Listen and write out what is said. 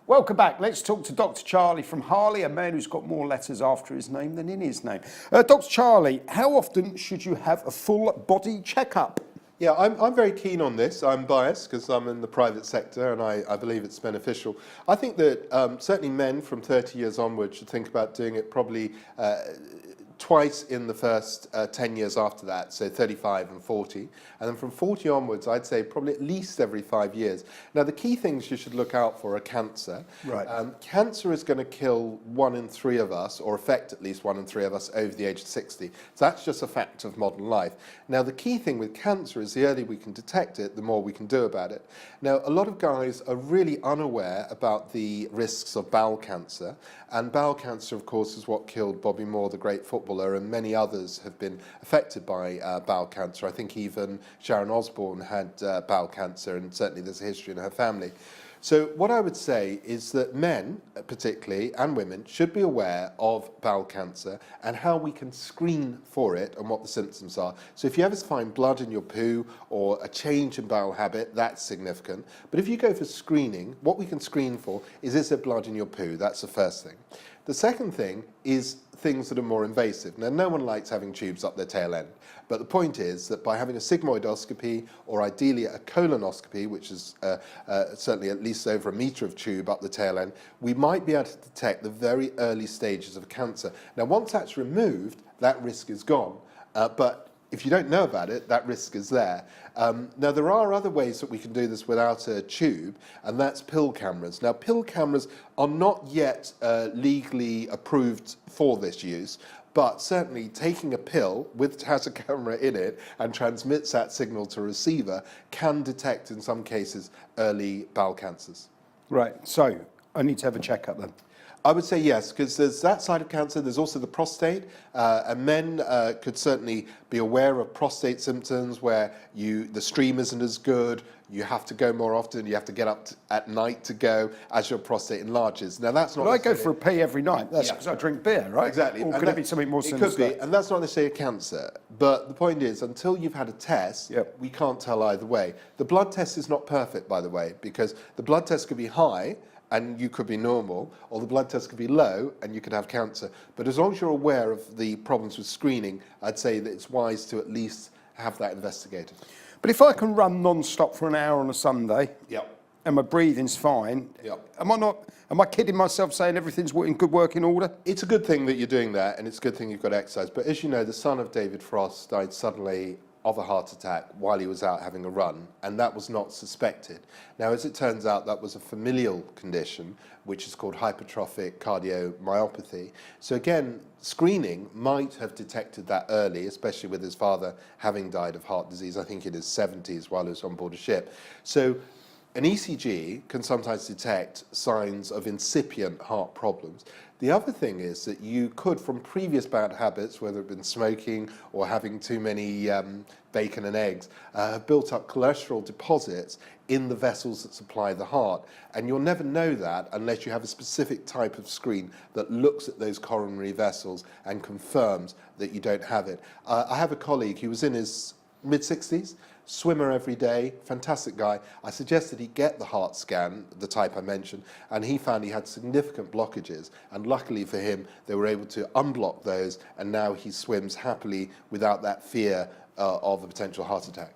Welcome back. Let's talk to Dr Charlie from Harley, a man who's got more letters after his name than in his name. Dr Charlie, how often should you have a full body checkup? Yeah, I'm very keen on this. I'm biased because I'm in the private sector and I believe it's beneficial. I think that certainly men from 30 years onwards should think about doing it probably twice in the first 10 years after that, so 35 and 40. And then from 40 onwards, I'd say probably at least every 5 years. Now, the key things you should look out for are cancer. Right. Cancer is going to kill 1 in 3 of us, or affect at least 1 in 3 of us over the age of 60. So that's just a fact of modern life. Now, the key thing with cancer is the earlier we can detect it, the more we can do about it. Now, a lot of guys are really unaware about the risks of bowel cancer. And bowel cancer, of course, is what killed Bobby Moore, the great footballer, and many others have been affected by bowel cancer. I think even Sharon Osbourne had bowel cancer, and certainly there's a history in her family. So what I would say is that men, particularly, and women, should be aware of bowel cancer and how we can screen for it and what the symptoms are. So if you ever find blood in your poo or a change in bowel habit, that's significant. But if you go for screening, what we can screen for is there blood in your poo? That's the first thing. The second thing is things that are more invasive. Now, no one likes having tubes up their tail end, but the point is that by having a sigmoidoscopy or ideally a colonoscopy, which is certainly at least over a metre of tube up the tail end, we might be able to detect the very early stages of cancer. Now, once that's removed, that risk is gone, but if you don't know about it, that risk is there. Now, there are other ways that we can do this without a tube, and that's pill cameras. Now, pill cameras are not yet legally approved for this use, but certainly taking a pill which has a camera in it and transmits that signal to a receiver can detect, in some cases, early bowel cancers. Right, so I need to have a checkup then. I would say yes, because there's that side of cancer, there's also the prostate, and men could certainly be aware of prostate symptoms where the stream isn't as good, you have to go more often, you have to get up at night to go as your prostate enlarges. Now that's not... But I go for a pee every night, that's because I drink beer, right? Exactly. Or could it be something more sinister? It could be, and that's not necessarily a cancer. But the point is, until you've had a test, we can't tell either way. The blood test is not perfect, by the way, because the blood test could be high, and you could be normal, or the blood test could be low and you could have cancer. But as long as you're aware of the problems with screening, I'd say that it's wise to at least have that investigated. But if I can run non-stop for an hour on a Sunday, and my breathing's fine, am I kidding myself saying everything's in good working order? It's a good thing that you're doing that, and it's a good thing you've got exercise. But as you know, the son of David Frost died suddenly of a heart attack while he was out having a run, and that was not suspected. Now, as it turns out, that was a familial condition, which is called hypertrophic cardiomyopathy. So again, screening might have detected that early, especially with his father having died of heart disease, I think in his 70s while he was on board a ship. So an ECG can sometimes detect signs of incipient heart problems. The other thing is that you could, from previous bad habits, whether it been smoking or having too many bacon and eggs, have built up cholesterol deposits in the vessels that supply the heart. And you'll never know that unless you have a specific type of screen that looks at those coronary vessels and confirms that you don't have it. I have a colleague who was in his mid-60s, swimmer every day, fantastic guy. I suggested he get the heart scan, the type I mentioned, and he found he had significant blockages, and luckily for him, they were able to unblock those, and now he swims happily without that fear of a potential heart attack.